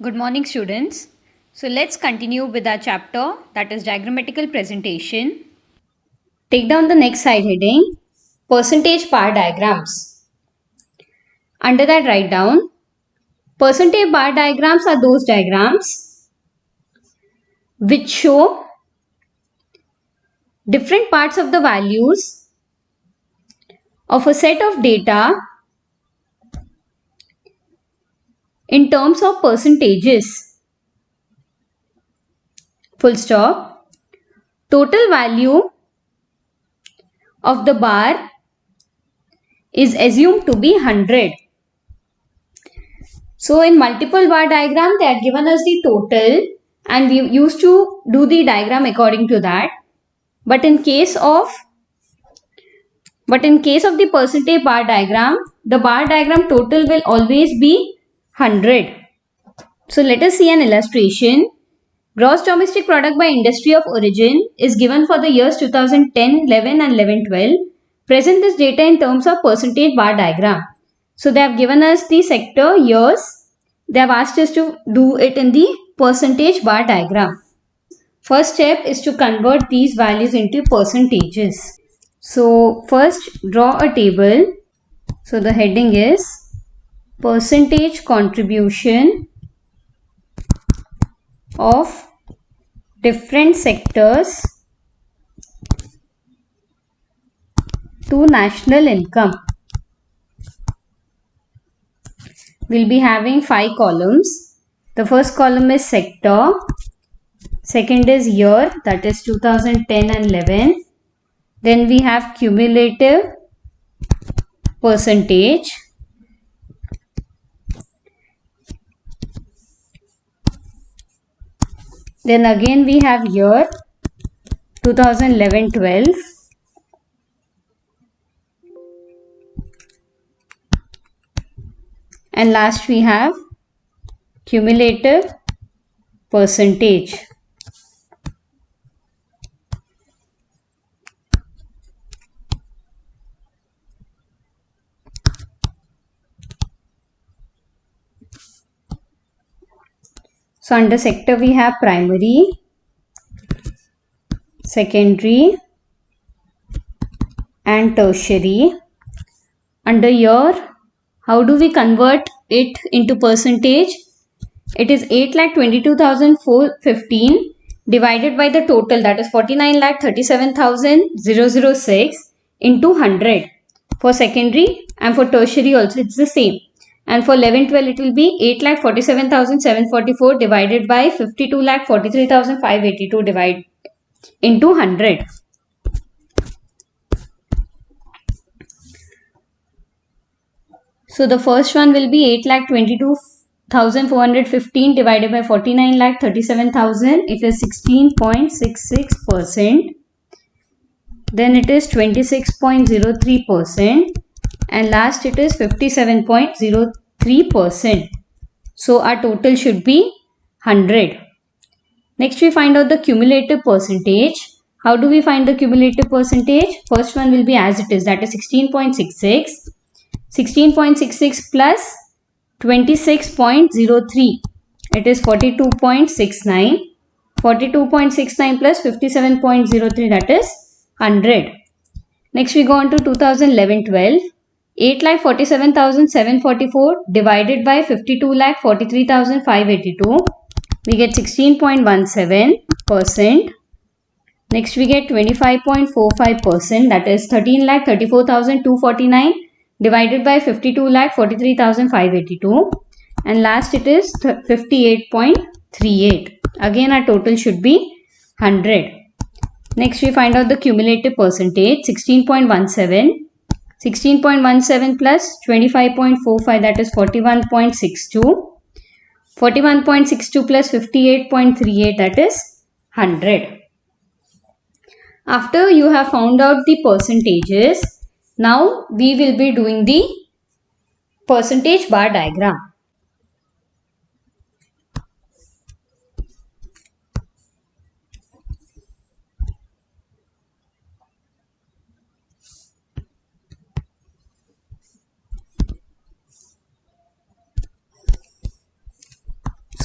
Good morning, students. So let's continue with our chapter, that is diagrammatical presentation. Take down the next side heading, percentage bar diagrams. Under that, write down percentage bar diagrams are those diagrams which show different parts of the values of a set of data in terms of percentages. Full stop. Total value of the bar is assumed to be 100. So in multiple bar diagram, they had given us the total and we used to do the diagram according to that. But in case of the percentage bar diagram, the bar diagram total will always be 100. So let us see an illustration. Gross domestic product by industry of origin is given for the years 2010, 11 and 11, 12. Present this data in terms of percentage bar diagram. So they have given us the sector, years. They have asked us to do it in the percentage bar diagram. First step is to convert these values into percentages. So first draw a table. So the heading is percentage contribution of different sectors to national income. We'll be having 5 columns. The first column is sector, second is year, that is 2010 and 11. Then we have cumulative percentage. Then again we have year 2011-12. And last we have cumulative percentage. So under sector we have primary, secondary and tertiary. Under year, how do we convert it into percentage? It is 8,22,415 divided by the total, that is 49,37,006 into 100 for secondary, and for tertiary also it's the same. And for 11-12 it will be 8,47,744 divided by 52,43,582 divided into 100. So the first one will be 8,22,415 divided by 49,37,000. It is 16.66%. Then it is 26.03%. And last it is 57.03%. So our total should be 100. Next we find out the cumulative percentage. How do we find the cumulative percentage? First one will be as it is, that is 16.66. 16.66 plus 26.03, it is 42.69. 42.69 plus 57.03, that is 100. Next we go on to 2011-12. 8,47,744 divided by 52,43,582. We get 16.17%. Next we get 25.45%, that is 13,34,249 divided by 52,43,582. And last it is 58.38. Again our total should be 100. Next we find out the cumulative percentage. 16.17. 16.17 plus 25.45, that is 41.62. 41.62 plus 58.38, that is 100. After you have found out the percentages, now we will be doing the percentage bar diagram.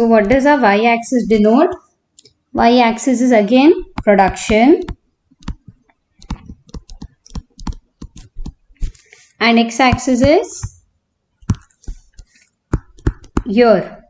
So what does our y-axis denote? Y-axis is again production and x-axis is year.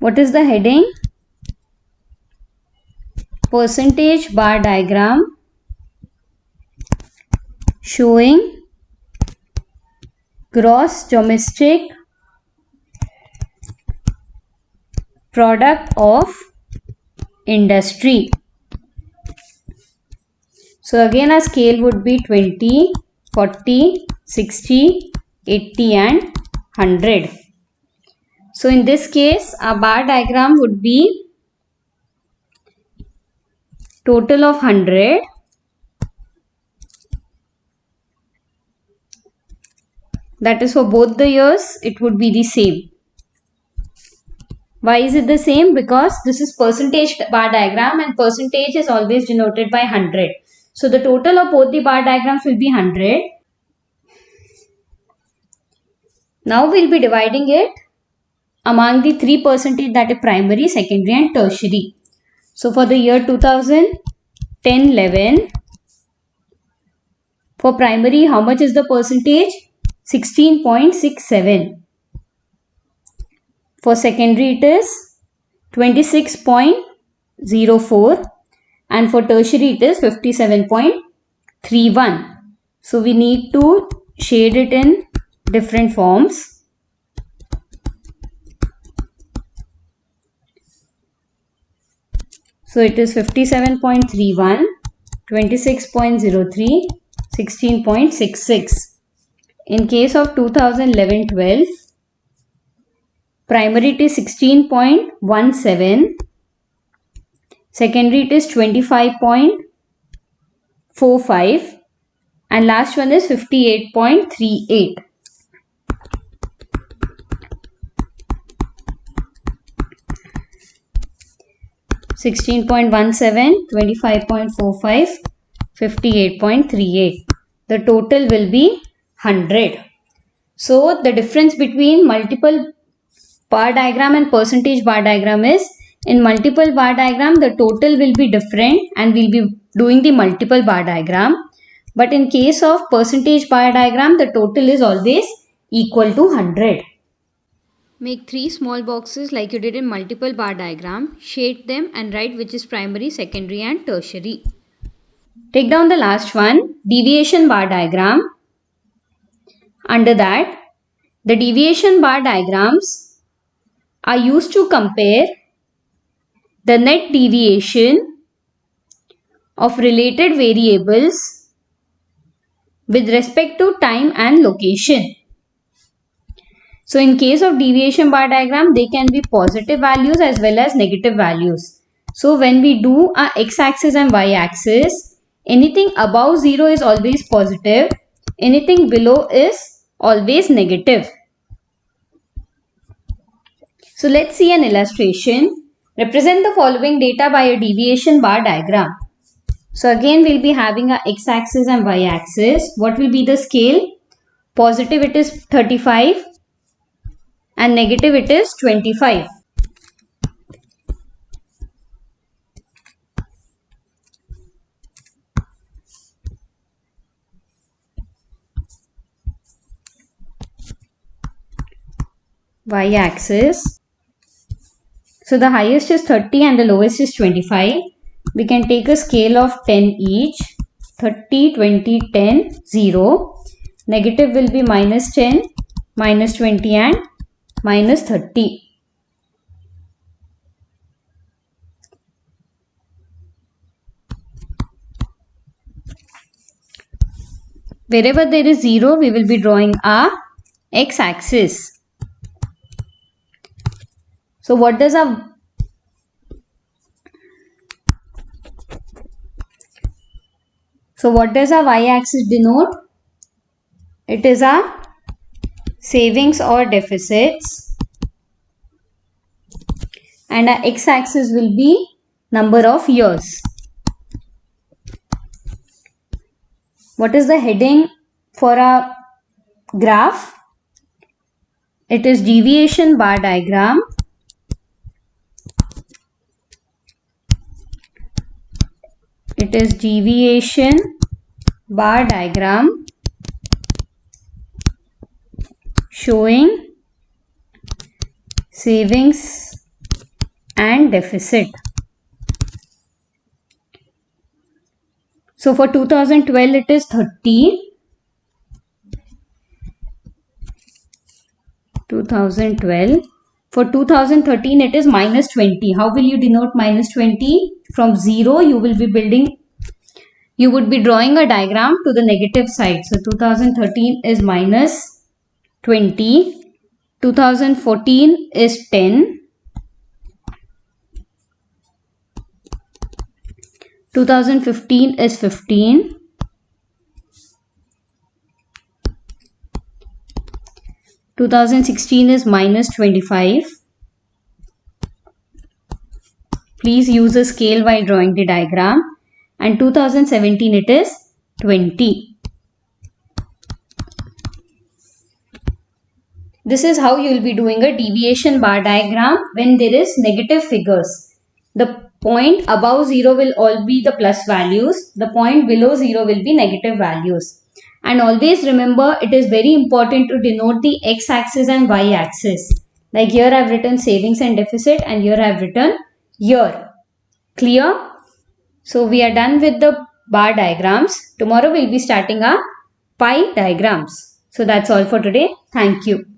What is the heading? Percentage bar diagram showing gross domestic product of industry. So again our scale would be 20, 40, 60, 80 and 100. So in this case our bar diagram would be total of 100 that is for both the years it would be the same. Why is it the same? Because this is percentage bar diagram and percentage is always denoted by 100. So the total of both the bar diagrams will be 100. Now we'll be dividing it among the 3% that is primary, secondary and tertiary. So for the year 2010-11, for primary how much is the percentage? 16.67. For secondary it is 26.04 and for tertiary it is 57.31. So we need to shade it in different forms. So it is 57.31, 26.03, 16.66. In case of 2011-12, primary it is 16.17, secondary it is 25.45 and last one is 58.38. $16.17, 25.45, 58.38. The total will be 100. So the difference between multiple bar diagram and percentage bar diagram is, in multiple bar diagram the total will be different and we'll be doing the multiple bar diagram. But in case of percentage bar diagram the total is always equal to 100. Make 3 small boxes like you did in multiple bar diagram. Shade them and write which is primary, secondary and tertiary. Take down the last one, deviation bar diagram. Under that, the deviation bar diagrams are used to compare the net deviation of related variables with respect to time and location. So in case of deviation bar diagram, they can be positive values as well as negative values. So when we do our x-axis and y-axis, anything above 0 is always positive, anything below is always negative. So let's see an illustration. Represent the following data by a deviation bar diagram. So again we'll be having our x-axis and y-axis. What will be the scale? Positive it is 35 and negative it is 25. Y-axis. So the highest is 30 and the lowest is 25. We can take a scale of 10 each. 30, 20, 10, 0. Negative will be minus 10, minus 20 and minus 30. Wherever there is 0, we will be drawing our x-axis. So what does our y-axis denote? It is our savings or deficits and our x-axis will be number of years. What is the heading For a graph, it is deviation bar diagram. It is deviation bar diagram showing savings and deficit. So for 2012 it is 30. 2012. For 2013 it is minus 20. How will you denote minus 20? From 0 you will be building, you would be drawing a diagram to the negative side. So 2013 is minus 20. 2014 is 10. 2015 is 15. 2016 is minus 25. Please use a scale while drawing the diagram. And 2017 it is 20. This is how you will be doing a deviation bar diagram when there is negative figures. The point above 0 will all be the plus values. The point below 0 will be negative values. And always remember, it is very important to denote the x-axis and y-axis. Like here I have written savings and deficit, and here I have written year. Clear? So we are done with the bar diagrams. Tomorrow we will be starting our pie diagrams. So that's all for today. Thank you.